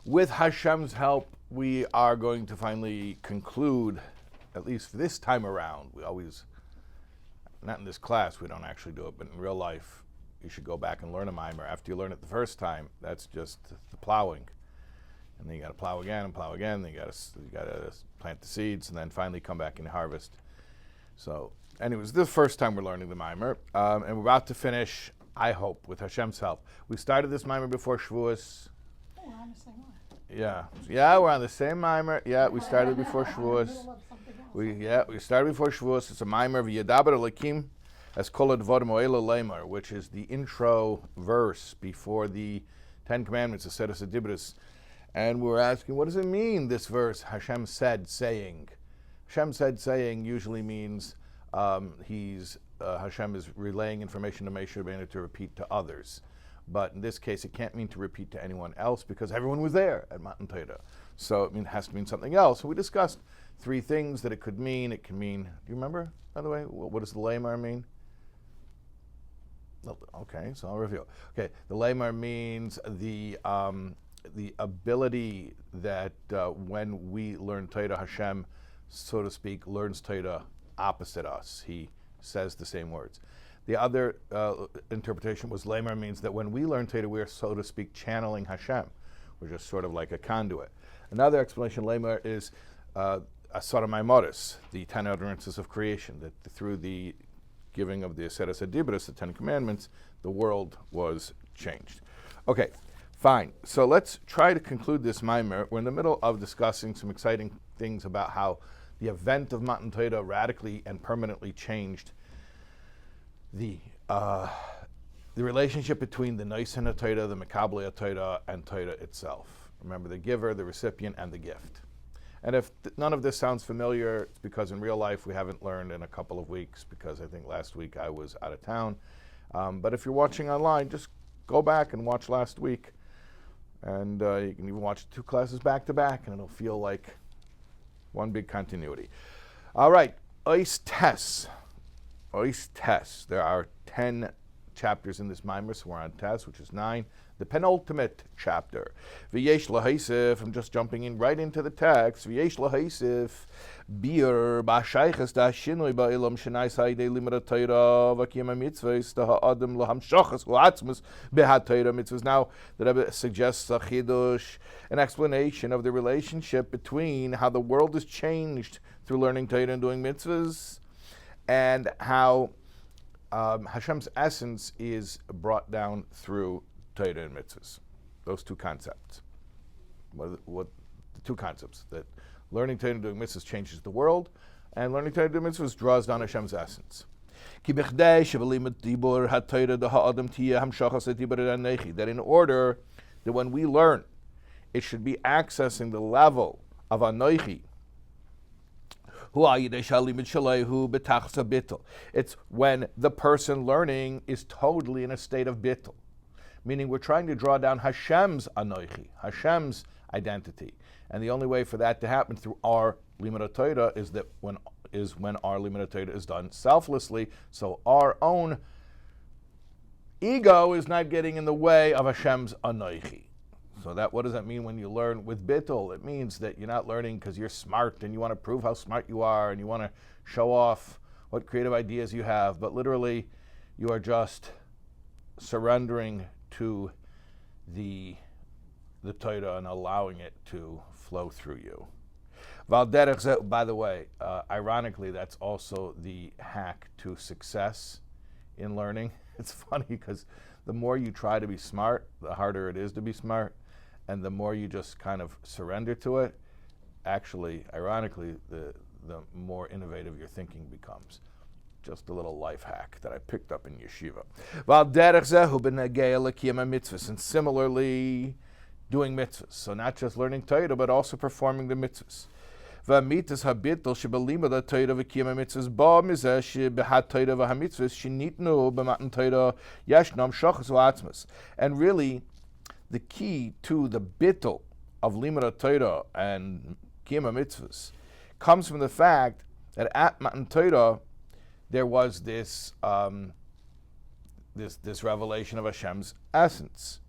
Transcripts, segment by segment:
With Hashem's help, we are going to finally conclude, at least for this time around. We always, not in this class, we don't actually do it, but in real life, you should go back and learn a Maamar. After you learn it the first time, that's just the plowing. And then you got to plow again, then you got to plant the seeds, and then finally come back and harvest. So, anyways, this is the first time we're learning the Maamar, and we're about to finish, I hope, with Hashem's help. We started this Maamar before Shavuos. Oh, we're on the same one. Yeah, we're on the same Maamar. Yeah, we started before Shavuos. We started before Shavuos. It's a Maamar of Vayidaber Elokim, as Kol Advarim Oela Leimar, which is the intro verse before the Ten Commandments, the Sedibris. And we're asking, what does it mean, this verse, Hashem said, saying? Hashem said, saying usually means Hashem is relaying information to Moshe Rabbeinu to repeat to others. But in this case, it can't mean to repeat to anyone else because everyone was there at Matan Torah. So it has to mean something else. So we discussed three things that it could mean. It can mean, do you remember, by the way, what does the Lamar mean? Okay, so I'll review. Okay, the Lamar means the ability that when we learn Torah, Hashem, so to speak, learns Torah opposite us. He says the same words. The other interpretation was Lamar means that when we learn Torah, we are, so to speak, channeling Hashem. We're just sort of like a conduit. Another explanation, Lamar, is Asara Maimoris, the 10 utterances of creation, that through the giving of the Aseret Adibris, the 10 Commandments, the world was changed. Okay. Fine. So let's try to conclude this Maamar. We're in the middle of discussing some exciting things about how the event of Matan Torah radically and permanently changed the relationship between the Noisin Torah, the Mekabel Torah, and Torah itself. Remember, the giver, the recipient, and the gift. And if none of this sounds familiar, it's because in real life we haven't learned in a couple of weeks, because I think last week I was out of town. But if you're watching online, just go back and watch last week. And you can even watch 2 classes back to back, and it'll feel like one big continuity. All right, Ois Tes. There are 10 chapters in this Maamar, so we're on Tes, which is 9. The penultimate chapter. V'yesh lahaisif, I'm just jumping in right into the text. V'yesh lahaisif, bir b'ashayches da shinoi ba'ilam shenai saidei limra Torah v'kiyam mitzvahs da ha'adam lahamshachas u'atzmus behat Torah mitzvahs. Now, the Rebbe suggests a chidush, an explanation of the relationship between how the world is changed through learning Torah and doing mitzvahs, and how Hashem's essence is brought down through Torah and mitzvahs. Those two concepts. What the two concepts, that learning Torah and doing mitzvahs changes the world, and learning Torah and doing mitzvahs draws down Hashem's essence. That in order that when we learn, it should be accessing the level of Anoichi. It's when the person learning is totally in a state of bittul. Meaning we're trying to draw down Hashem's Anoichi, Hashem's identity. And the only way for that to happen through our Limud Torah is when our Limud Torah is done selflessly, so our own ego is not getting in the way of Hashem's Anoichi. So what does that mean when you learn with bittul? It means that you're not learning because you're smart and you want to prove how smart you are and you want to show off what creative ideas you have, but literally you are just surrendering to the Torah and allowing it to flow through you. By the way, ironically, that's also the hack to success in learning. It's funny because the more you try to be smart, the harder it is to be smart, and the more you just kind of surrender to it, actually, ironically, the more innovative your thinking becomes. Just a little life hack that I picked up in yeshiva. And similarly, doing mitzvahs. So not just learning Torah, but also performing the mitzvahs. And really, the key to the bittul of limud Torah and kiyum mitzvahs comes from the fact that at Matan Torah there was this revelation of Hashem's essence.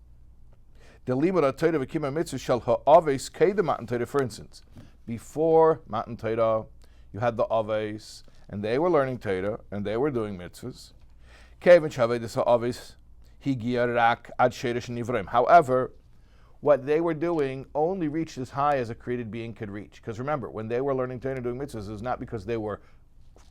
The limud atayda v'kima mitzvah shel ha'aves kedem matan Torah. For instance, before matan Torah, you had the Avos, and they were learning Torah, and they were doing mitzvahs. However, what they were doing only reached as high as a created being could reach. Because remember, when they were learning Torah and doing mitzvahs, it was not because they were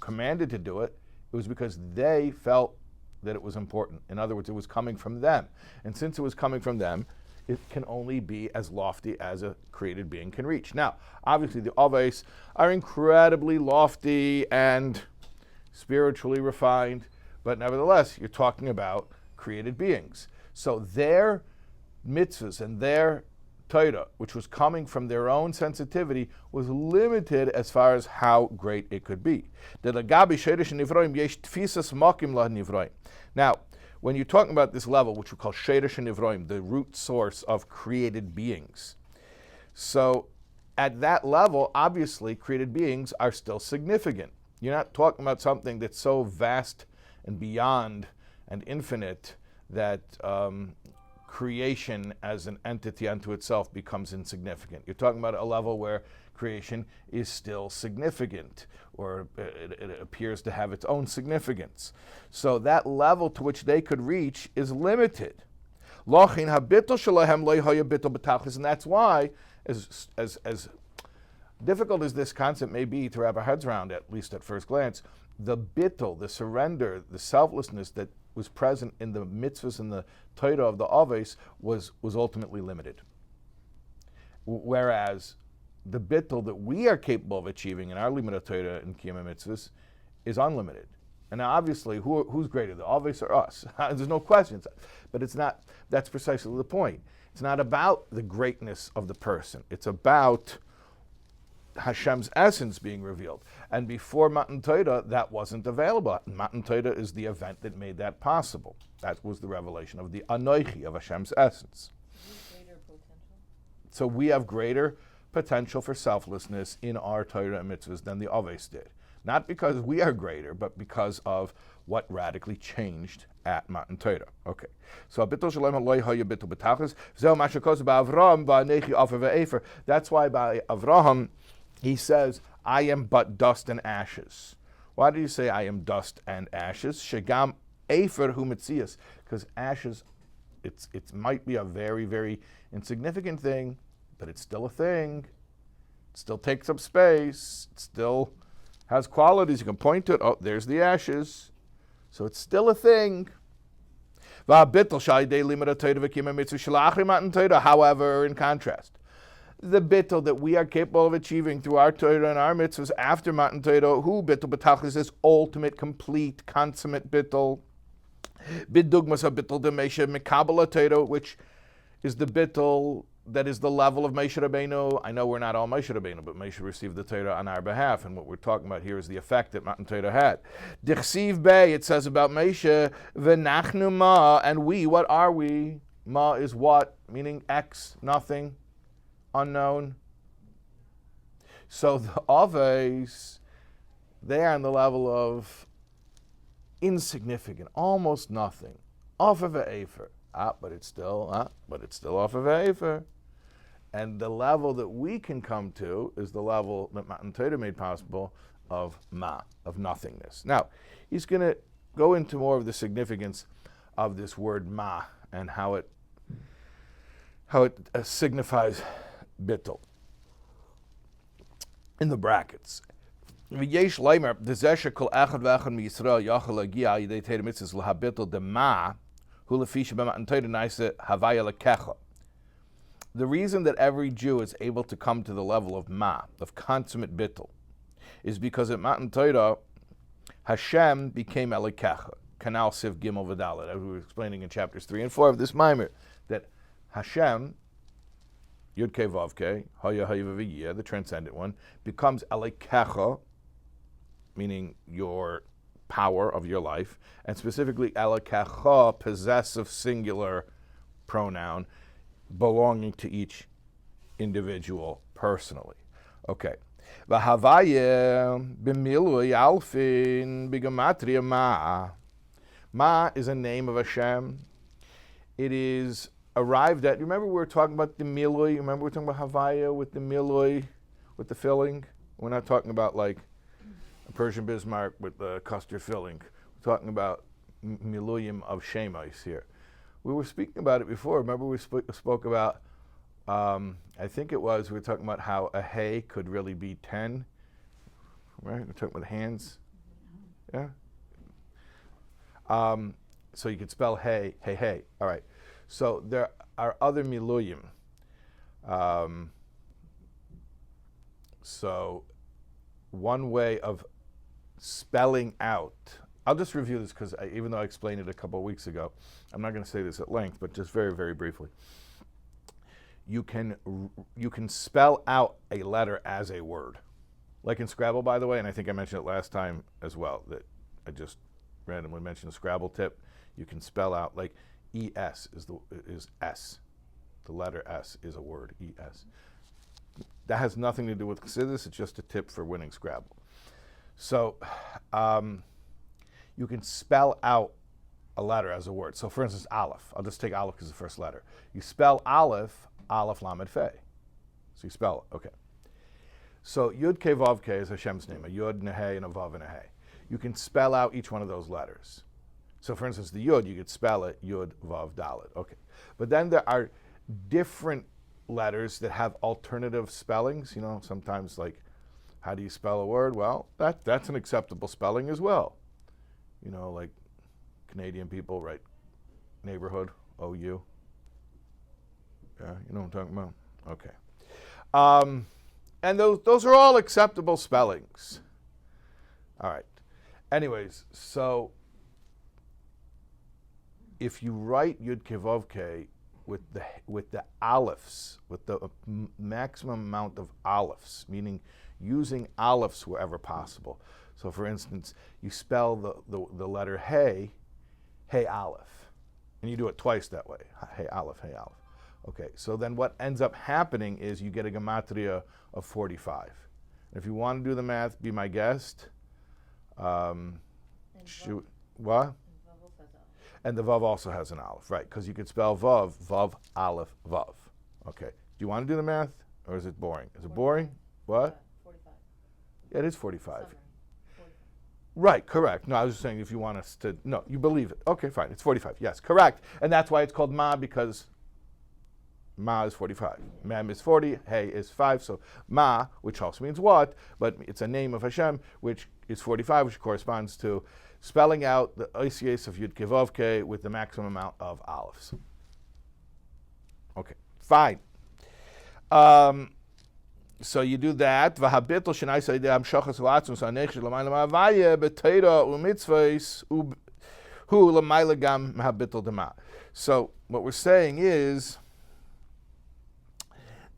commanded to do it, it was because they felt that it was important. In other words, it was coming from them. And since it was coming from them, it can only be as lofty as a created being can reach. Now, obviously the Avos are incredibly lofty and spiritually refined, but nevertheless, you're talking about created beings. So their mitzvahs and their Torah, which was coming from their own sensitivity, was limited as far as how great it could be. Now, when you're talking about this level, which we call Sheirish Nivroim, the root source of created beings. So at that level, obviously, created beings are still significant. You're not talking about something that's so vast and beyond and infinite that creation as an entity unto itself becomes insignificant. You're talking about a level where creation is still significant, or it appears to have its own significance. So that level to which they could reach is limited. And that's why, as difficult as this concept may be to wrap our heads around, at least at first glance, the bittul, the surrender, the selflessness that was present in the mitzvahs and the Torah of the Avos was ultimately limited. Whereas the bittul that we are capable of achieving in our limud Torah and kiyum mitzvahs is unlimited. And now obviously, who's greater, the Avos or us? There's no question. But it's not, that's precisely the point. It's not about the greatness of the person. It's about Hashem's essence being revealed. And before Matan Torah, that wasn't available. Matan Torah is the event that made that possible. That was the revelation of the Anoichi, of Hashem's essence. Greater potential. So we have greater potential for selflessness in our Torah and mitzvahs than the Avos did. Not because we are greater, but because of what radically changed at Matan Torah. Okay. So that's why by Avraham he says, I am but dust and ashes. Why do you say I am dust and ashes? Shegam efer hu mitzias. Because ashes, it might be a very, very insignificant thing, but it's still a thing. It still takes up space. It still has qualities. You can point to it. Oh, there's the ashes. So it's still a thing. However, in contrast, the bittul that we are capable of achieving through our Torah and our mitzvahs after Matan Torah, who bittul b'tachlis is ultimate, complete, consummate bittul. Bidugmas a bittul de Moshe Mikabala Torah, which is the bittul that is the level of Moshe Rabbeinu. I know we're not all Moshe Rabbeinu, but Moshe received the Torah on our behalf, and what we're talking about here is the effect that Matan Torah had. Dichsiv Bey, it says about Moshe, v'nachnu ma, and we, what are we? Ma is what? Meaning X, nothing, unknown. So the Avos, they are on the level of insignificant, almost nothing. Off of a Efer. But it's still off of a Efer. And the level that we can come to is the level that Matan Torah made possible of ma, of nothingness. Now, he's going to go into more of the significance of this word ma and how it signifies bittul. In the brackets, v'yesh leimer d'zeh kol echad v'echad miYisrael yachal lagia al yidei Torah mitzvahs l'habittul de ma hu lefisha b'matan Torah naisa havaya lekecha. The reason that every Jew is able to come to the level of ma, of consummate bittul, is because at Matan Torah, Hashem became Elokecha. Kanal Siv Gimel V'Dalet, as we were explaining in chapters 3 and 4 of this Maamar, that Hashem, Yud Kei Vav Kei, Haya Haya V'Yeh, the transcendent one, becomes Elokecha, meaning your power of your life, and specifically Elokecha, possessive singular pronoun, belonging to each individual personally. Okay. V'havaya b'milui alfin b'gematria ma. Ma is a name of Hashem. It is arrived at, you remember we were talking about the milui, remember we were talking about Havaya with the milui, with the filling? We're not talking about like a Persian Bismarck with the custard filling. We're talking about miluyim of shemais here. We were speaking about it before. Remember we spoke about, I think it was, we were talking about how a hey could really be 10, right? We're talking about hands, yeah? So you could spell hey, hey, hey. All right. So there are other miluyim. So one way of spelling out, I'll just review this because even though I explained it a couple of weeks ago, I'm not going to say this at length, but just very, very briefly. You can spell out a letter as a word. Like in Scrabble, by the way, and I think I mentioned it last time as well, that I just randomly mentioned a Scrabble tip. You can spell out, like ES is S. The letter S is a word, ES. That has nothing to do with Chassidus, it's just a tip for winning Scrabble. So you can spell out a letter as a word. So for instance, Aleph. I'll just take Aleph as the first letter. You spell Aleph, Aleph Lamed Fe. So you spell it, okay. So Yud Ke Vav Ke is Hashem's name, a Yud and a Hey and a Vav and a Hey. You can spell out each one of those letters. So for instance, the Yud, you could spell it Yud, Vav, Dalet. Okay. But then there are different letters that have alternative spellings. You know, sometimes like, how do you spell a word? Well, that's an acceptable spelling as well. You know, like Canadian people write neighborhood, O-U. Yeah, you know what I'm talking about? Okay. And those are all acceptable spellings. All right. Anyways, so if you write Yud Ke Vav Ke with the alephs, with the maximum amount of alephs, meaning using alephs wherever possible. So for instance, you spell the letter Hey, Hey Aleph, and you do it twice that way. Hey Aleph, Hey Aleph. Okay, so then what ends up happening is you get a gematria of 45. And if you want to do the math, be my guest. Shoot, what? And the Vav also has an Aleph, right? Because you could spell Vav, Vav, Aleph, Vav. Okay. Do you want to do the math, or is it boring? Is it boring? What? 45. Yeah, it is 45. Summary. 45. Right, correct. No, I was just saying if you want us to, no, you believe it. Okay, fine, it's 45. Yes, correct. And that's why it's called Ma, because Ma is 45. Mem is 40, Hey is 5. So Ma, which also means what, but it's a name of Hashem, which is 45, which corresponds to spelling out the ICS of Yud Ke Vav Ke with the maximum amount of alephs. Okay, fine. So you do that. V'habitl shenai sayidei hamshachas u'atzmus ha'nechid l'mayla ma'avaya b'teira u'mitzvahs hu l'mayla gam v'habitl dema. So what we're saying is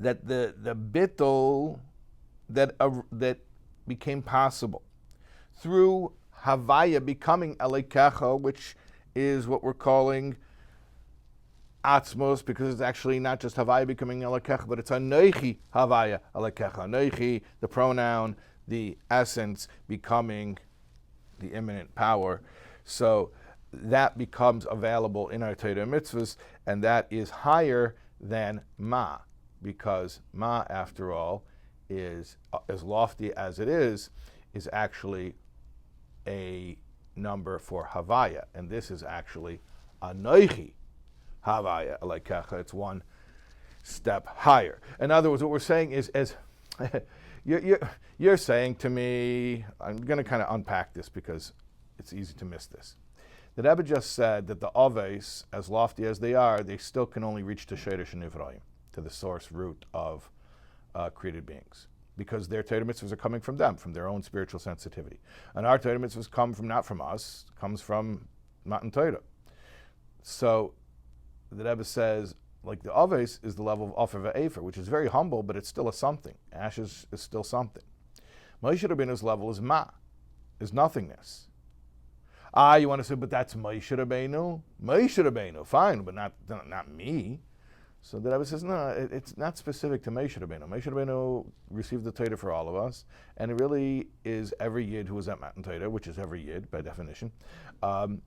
that the bittul that became possible through Havaya becoming Elekecha, which is what we're calling Atzmos, because it's actually not just Havaya becoming Elekecha, but it's Anoichi Havaya Elekecha. Anoichi, the pronoun, the essence, becoming the immanent power. So that becomes available in our Torah mitzvahs, and that is higher than Ma, because Ma, after all, is as lofty as it is actually a number for Havaya, and this is actually Anoichi Havaya Elekecha. It's one step higher. In other words, what we're saying is, as you're saying to me, I'm going to kind of unpack this because it's easy to miss this. The Rebbe just said that the Avos, as lofty as they are, they still can only reach to Sheresh Nivraim, to the source root of created beings, because their Torah mitzvahs are coming from them, from their own spiritual sensitivity. And our Torah mitzvahs come from, not from us, comes from Matan Torah. So the Rebbe says, like the Avos is the level of Ofer Ve'efer, which is very humble, but it's still a something. Ashes is still something. Moshe Rabbeinu's level is Ma, is nothingness. You want to say, but that's Moshe Rabbeinu? Moshe Rabbeinu, fine, but not me. So the Rebbe says, no, it's not specific to Moshe Rabbeinu. Moshe Rabbeinu received the Torah for all of us, and it really is every Yid who was at Matan Torah, which is every Yid by definition. And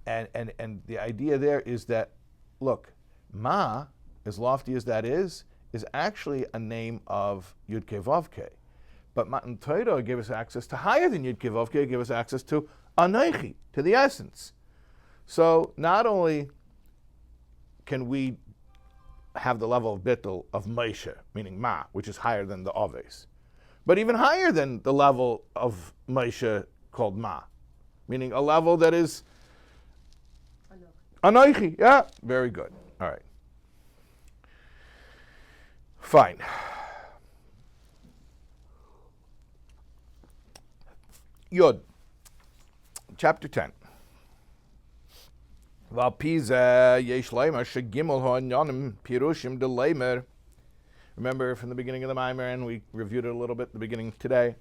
the idea there is that, look, Ma, as lofty as that is actually a name of Yud Kei Vav Kei. But Matan Torah gave us access to higher than Yud Kei Vav Kei, gave us access to Anochi, to the essence. So not only can we have the level of bittul of Moshe, meaning Ma, which is higher than the Avos, but even higher than the level of Moshe called Ma, meaning a level that is Anochi. Yeah, very good. All right. Fine. Yud, chapter 10. Remember from the beginning of the Maamar, and we reviewed it a little bit at the beginning today,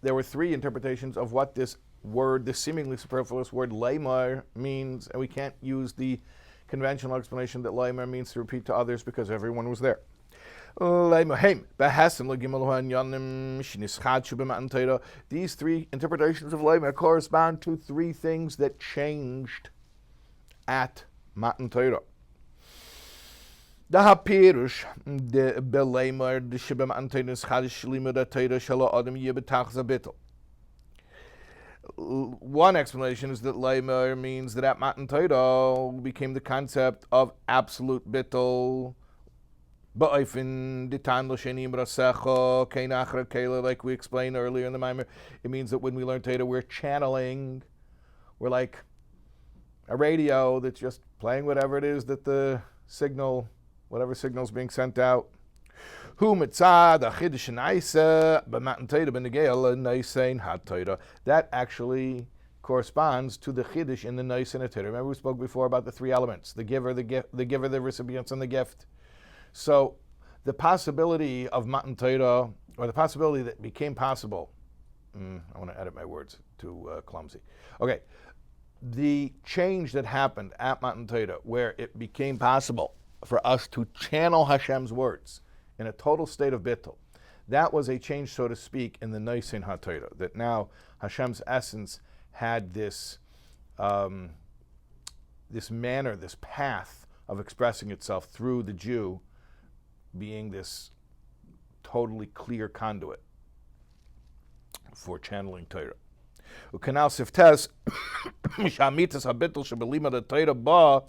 there were three interpretations of what this word, this seemingly superfluous word laymer means, and we can't use the conventional explanation that laymer means to repeat to others because everyone was there. These three interpretations of laymer correspond to three things that changed at Matan Torah. The hapirush the belaymer the shibam antenas chadish limud Torah shelo adam yibetach zabitel. One explanation is that laymer means that at Matan Torah became the concept of absolute bittul. Like we explained earlier in the Maamar, it means that when we learn Torah, we're channeling. We're like a radio that's just playing whatever it is that the signal, whatever signal is being sent out. That actually corresponds to the chiddush in the Nisan Torah. Remember we spoke before about the three elements: the giver, the recipients, and the gift. So the possibility of Matan Torah, or the possibility that became possible, I want to edit my words, too clumsy. Okay, the change that happened at Matan Torah, where it became possible for us to channel Hashem's words in a total state of bittul, that was a change, so to speak, in the Nisan HaTorah, that now Hashem's essence had this manner, this path of expressing itself through the Jew, being this totally clear conduit for channeling Torah. Ukanal siftes mishamitas habitul shebelima the Torah ba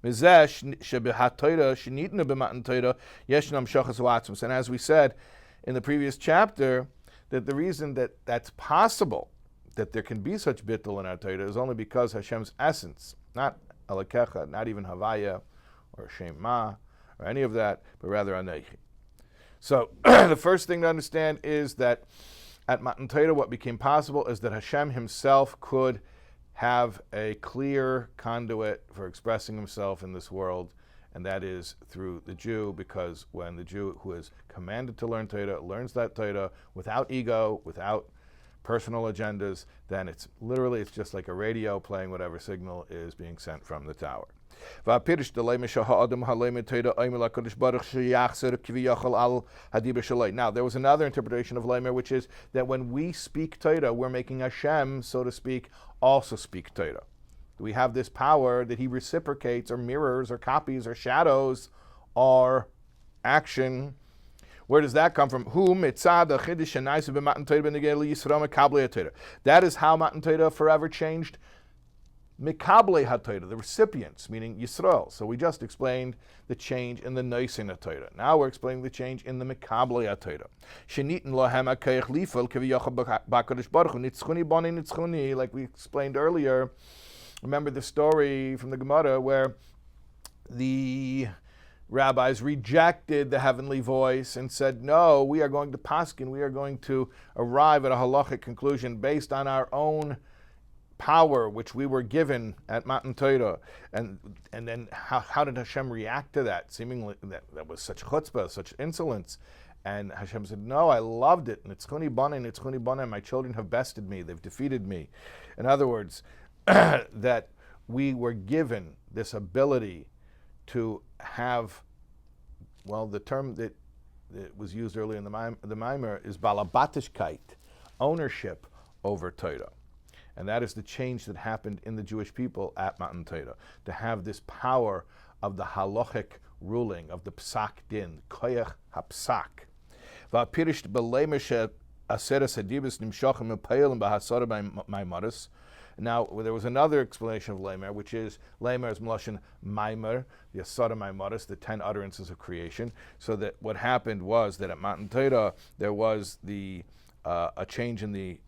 mizesh shebehat Torah shenitna b'matan Torah yeshnam shachas u'atzmus. And as we said in the previous chapter, that the reason that that's possible, that there can be such bittul in our Torah, is only because Hashem's essence, not alakecha, not even havaya or shema, or any of that, but rather Anechi. So the first thing to understand is that at Matan Torah, what became possible is that Hashem himself could have a clear conduit for expressing himself in this world, and that is through the Jew, because when the Jew who is commanded to learn Torah learns that Torah without ego, without personal agendas, then it's just like a radio playing whatever signal is being sent from the tower. Now, there was another interpretation of Leimer, which is that when we speak Torah, we're making Hashem, so to speak, also speak Torah. We have this power that he reciprocates or mirrors or copies or shadows our action. Where does that come from? That is how Matan Torah forever changed Mikable HaTorah, the recipients, meaning Yisrael. So we just explained the change in the Nisan HaTorah. Now we're explaining the change in the Mikable HaTorah. Shenitin lohem ha'koyach lifel k'v'yochel b'kadosh baruch hu nitzchuni bani nitzchuni, like we explained earlier. Remember the story from the Gemara where the rabbis rejected the heavenly voice and said, no, we are going to paskin, we are going to arrive at a halachic conclusion based on our own power which we were given at Matan Torah. And then how did Hashem react to that? Seemingly that was such chutzpah, such insolence. And Hashem said, no, I loved it. Nitzchuni bana, my children have bested me, they've defeated me. In other words, that we were given this ability to have, well, the term that was used earlier in the Maamar is balabatishkeit, ownership over Torah. And that is the change that happened in the Jewish people at Matan Torah, to have this power of the halachic ruling, of the psak din, koyach hapsak. Va'pirisht b'leimer aseres hadibus nimshachim me'peilim b'hasara maimaris. Now, there was another explanation of Lamer, which is Lamer is Mloshin Maamar, the Asara Maimaris, the 10 utterances of creation. So that what happened was that at Matan Torah there was a change in the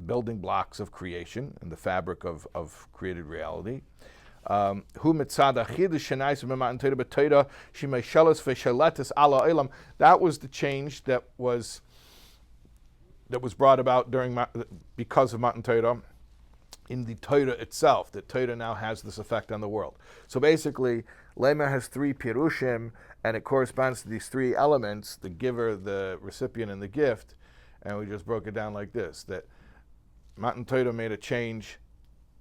building blocks of creation and the fabric of created reality. That was the change that was brought about because of Matan Torah. In the Torah itself, that Torah now has this effect on the world. So basically, Lema has 3 pirushim, and it corresponds to these 3 elements, the giver, the recipient, and the gift, and we just broke it down like this, that Matan Torah made a change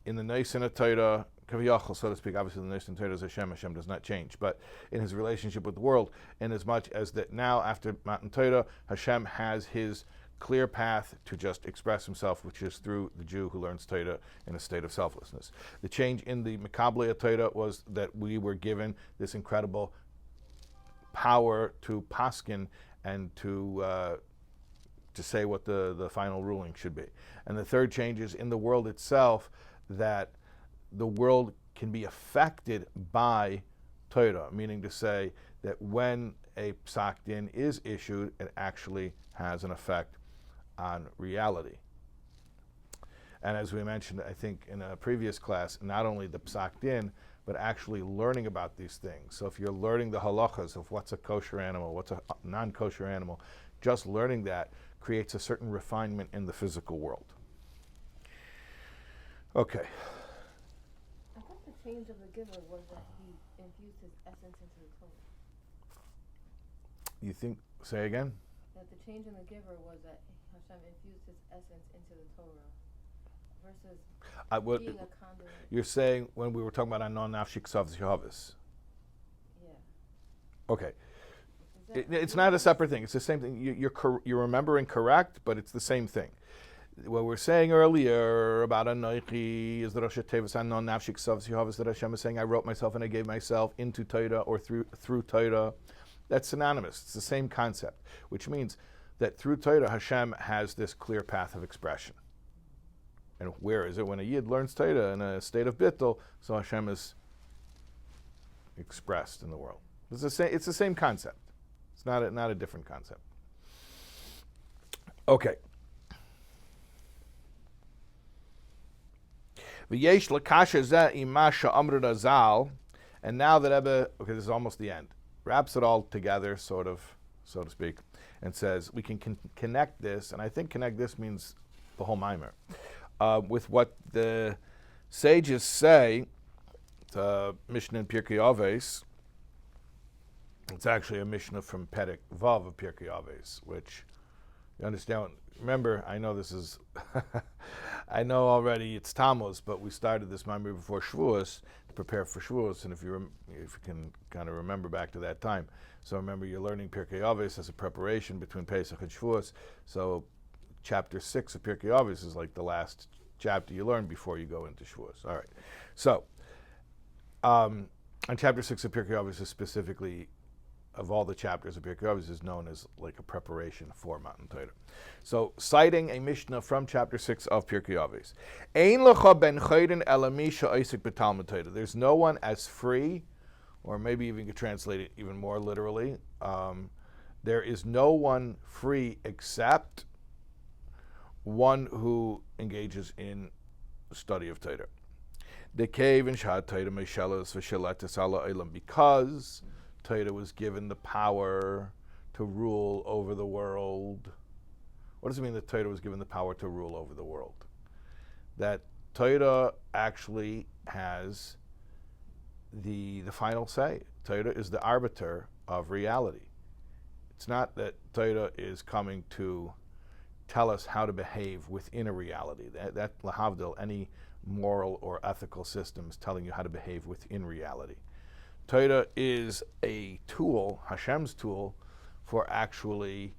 in the Neisana Torah, Kaviyachal, so to speak. Obviously the Neisana Torah is Hashem does not change, but in his relationship with the world, in as much as that now, after Matan Torah, Hashem has his clear path to just express himself, which is through the Jew who learns Torah in a state of selflessness. The change in the Mekabli Torah was that we were given this incredible power to paskin and to say what the final ruling should be. And the third change is in the world itself, that the world can be affected by Torah, meaning to say that when a psak din is issued, it actually has an effect on reality. And as we mentioned, I think in a previous class, not only the psak din, but actually learning about these things. So if you're learning the halachas of what's a kosher animal, what's a non-kosher animal, just learning that creates a certain refinement in the physical world. Okay. I thought the change of the giver was that he infused his essence into the Torah. You think, say again? That the change in the giver was that Hashem infused his essence into the Torah versus being a conduit. You're saying when we were talking about Anon Nafshik Savs Yehovas. Yeah. Okay. It's not a separate thing. It's the same thing. You're remembering correct, but it's the same thing. What we were saying earlier about Anoichi is that Rosh Tevis Anon Nafshik Savs Yehovas, that Hashem is saying, I wrote myself and I gave myself into Torah or through Torah. That's synonymous. It's the same concept, which means that through Torah, Hashem has this clear path of expression. And where is it? When a Yid learns Torah in a state of bittul, so Hashem is expressed in the world. It's the same concept. It's not a different concept. Okay. V'yesh l'kasha zeh imasha amru razal, and now that Rebbe, okay, this is almost the end, wraps it all together, sort of, so to speak, and says we can connect this, and I think connect this means the whole Maamar, with what the sages say, the Mishnah in Pirkei Avos. It's actually a Mishnah from Perek Vav of Pirkei Avos, which you understand. Remember, I know this is, I know already it's Tammuz, but we started this Maamar before Shavuos to prepare for Shavuos, and if you can kind of remember back to that time. So remember, you're learning Pirkei Avos as a preparation between Pesach and Shavuos. So chapter 6 of Pirkei Avos is like the last chapter you learn before you go into Shavuos. All right. So, and chapter 6 of Pirkei Avos is specifically, of all the chapters of Pirkei Avos, is known as like a preparation for Matan Torah. So, citing a Mishnah from chapter 6 of Pirkei Avos, Ein lecha ben chayrin elami she'osek b'talmud Torah. There's no one as free, or maybe even you could translate it even more literally. There is no one free except one who engages in study of Torah. The cave in Shad Torah Meshelas v'Sheletes ala Olam, because Torah was given the power to rule over the world. What does it mean that Torah was given the power to rule over the world? That Torah actually has the final say. Torah is the arbiter of reality. It's not that Torah is coming to tell us how to behave within a reality. That lahavdil, any moral or ethical system is telling you how to behave within reality. Torah is a tool, Hashem's tool, for actually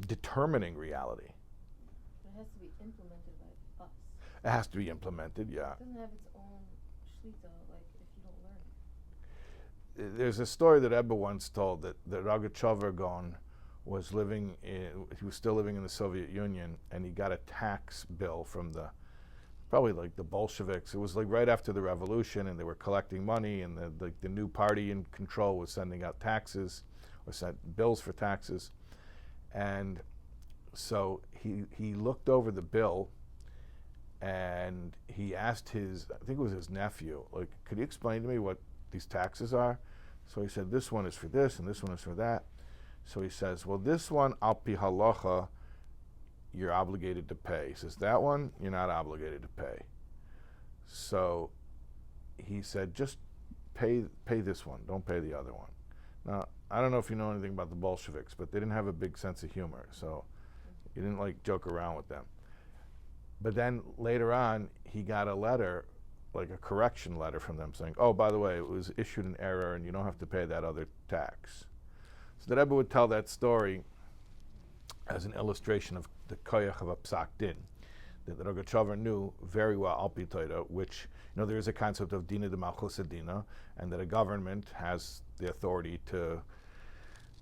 determining reality. It has to be implemented by us. It has to be implemented, yeah. It doesn't have its own shlita, like if you don't learn there's a story that Rebbe once told that Rogachover Gon was he was still living in the Soviet Union, and he got a tax bill from probably like the Bolsheviks. It was like right after the revolution, and they were collecting money, and the new party in control was sending out taxes, or sent bills for taxes. And so he looked over the bill, and he asked I think it was his nephew, like, could you explain to me what these taxes are? So he said, this one is for this, and this one is for that. So he says, well, this one, al pi halacha, you're obligated to pay. He says, that one, you're not obligated to pay. So he said, just pay this one, don't pay the other one. Now, I don't know if you know anything about the Bolsheviks, but they didn't have a big sense of humor, so you didn't like joke around with them. But then later on, he got a letter, like a correction letter from them saying, oh, by the way, it was issued in error and you don't have to pay that other tax. So the Rebbe would tell that story as an illustration of the koyach of a psak din, that the Rogachover knew very well al pi Torah, which, there is a concept of dina de malchus dina, and that a government has the authority to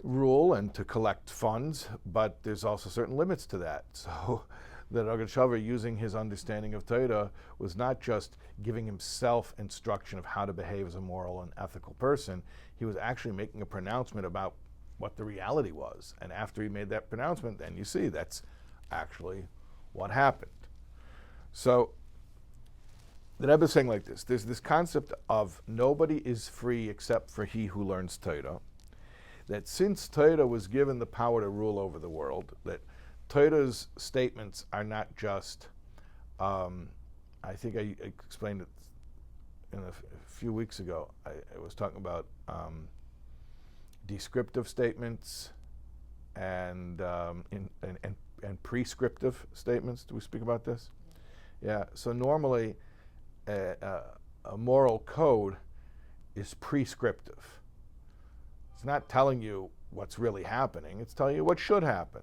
rule and to collect funds, but there's also certain limits to that. So the Rogachover, using his understanding of Torah, was not just giving himself instruction of how to behave as a moral and ethical person, he was actually making a pronouncement about what the reality was. And after he made that pronouncement, then you see that's actually what happened. So the Rebbe is saying like this, there's this concept of nobody is free except for he who learns Torah, that since Torah was given the power to rule over the world, that Torah's statements are not just, I think I explained it a few weeks ago. I was talking about descriptive statements and prescriptive statements. Do we speak about this? Yeah. So normally, a moral code is prescriptive. It's not telling you what's really happening. It's telling you what should happen.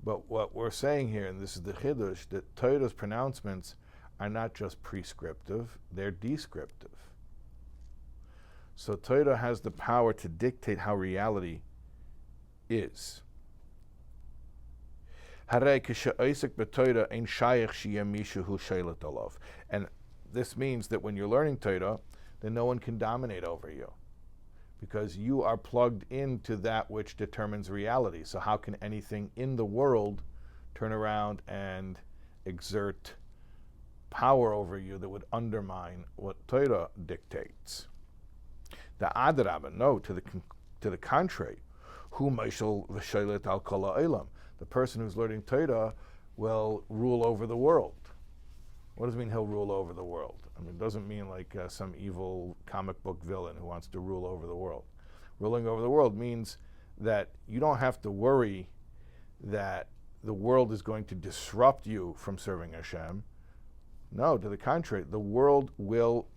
But what we're saying here, and this is the Chiddush, that Torah's pronouncements are not just prescriptive, they're descriptive. So Torah has the power to dictate how reality is. And this means that when you're learning Torah, then no one can dominate over you, because you are plugged into that which determines reality. So how can anything in the world turn around and exert power over you that would undermine what Torah dictates? The Adarabah, no, to the contrary. Hu Meishel v'Sheilet al Kol ha'olam. The person who's learning Torah will rule over the world. What does it mean he'll rule over the world? I mean, it doesn't mean like some evil comic book villain who wants to rule over the world. Ruling over the world means that you don't have to worry that the world is going to disrupt you from serving Hashem. No, to the contrary, the world will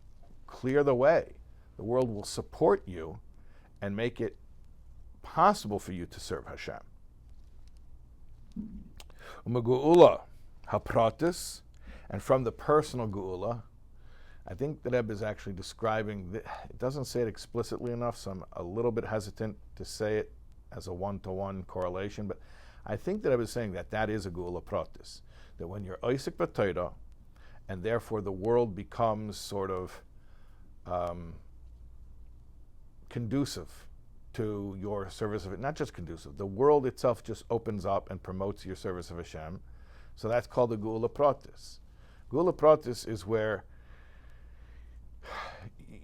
clear the way. The world will support you and make it possible for you to serve Hashem. U'megu'ula hapratis, and from the personal geula, I think the Rebbe is actually describing, it doesn't say it explicitly enough, so I'm a little bit hesitant to say it as a one-to-one correlation, but I think the Rebbe is saying that is a geula pratis, that when you're oisik b'Torah, and therefore the world becomes sort of conducive to your service of it, not just conducive, the world itself just opens up and promotes your service of Hashem. So that's called the geula pratis. Geula pratis is where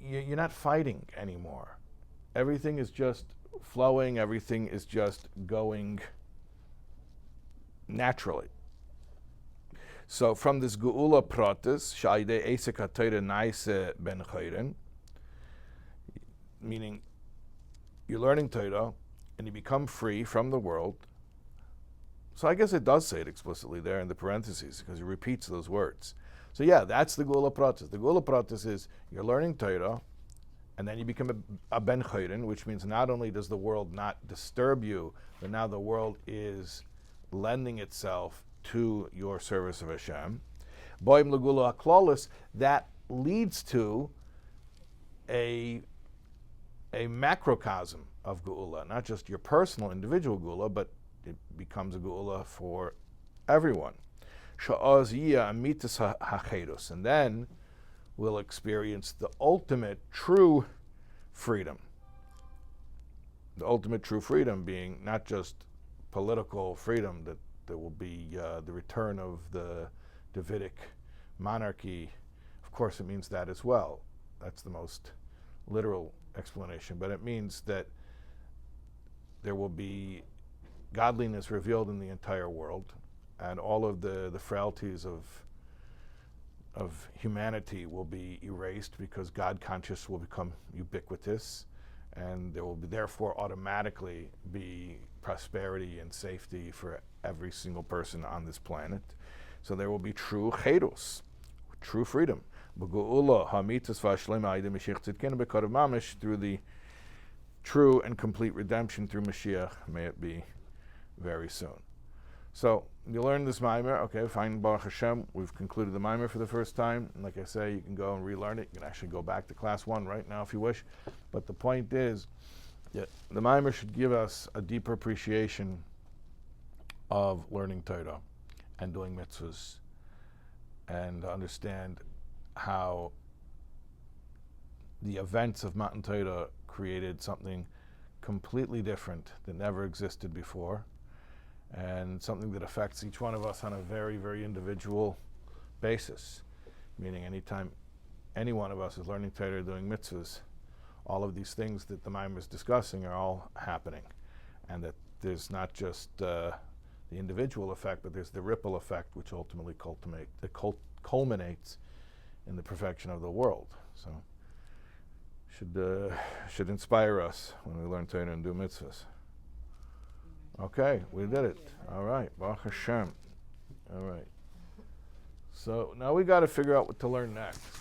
you're not fighting anymore. Everything is just flowing, everything is just going naturally. So from this geula pratis, sha'idei esek ha'Torah naise ben chayren, meaning you're learning Torah and you become free from the world. So I guess it does say it explicitly there in the parentheses because it repeats those words. So yeah, that's the geula pratis. The geula pratis is you're learning Torah and then you become a ben chayren, which means not only does the world not disturb you, but now the world is lending itself to your service of Hashem. Boim legula haklalis, that leads to a macrocosm of geula, not just your personal individual geula, but it becomes a geula for everyone. And then we'll experience the ultimate true freedom. The ultimate true freedom being not just political freedom, that there will be the return of the Davidic monarchy. Of course, it means that as well. That's the most literal explanation. But it means that there will be godliness revealed in the entire world, and all of the frailties of humanity will be erased, because God conscious will become ubiquitous, and there will be, therefore automatically be prosperity and safety for every single person on this planet. So there will be true chedus, true freedom. Through the true and complete redemption through Mashiach, may it be very soon. So you learn this Maamar, okay, fine, Baruch Hashem, we've concluded the Maamar for the first time. And like I say, you can go and relearn it. You can actually go back to class 1 right now if you wish. But the point is that the Maamar should give us a deeper appreciation of learning Torah and doing mitzvahs, and understand how the events of Matan Torah created something completely different that never existed before, and something that affects each one of us on a very, very individual basis. Meaning anytime any one of us is learning Torah, doing mitzvahs, all of these things that the Maamar is discussing are all happening. And that there's not just the individual effect, but there's the ripple effect, which ultimately culminates in the perfection of the world. So should inspire us when we learn Torah and do mitzvahs. Okay, we did it. All right, Baruch Hashem. All right. So now we got to figure out what to learn next.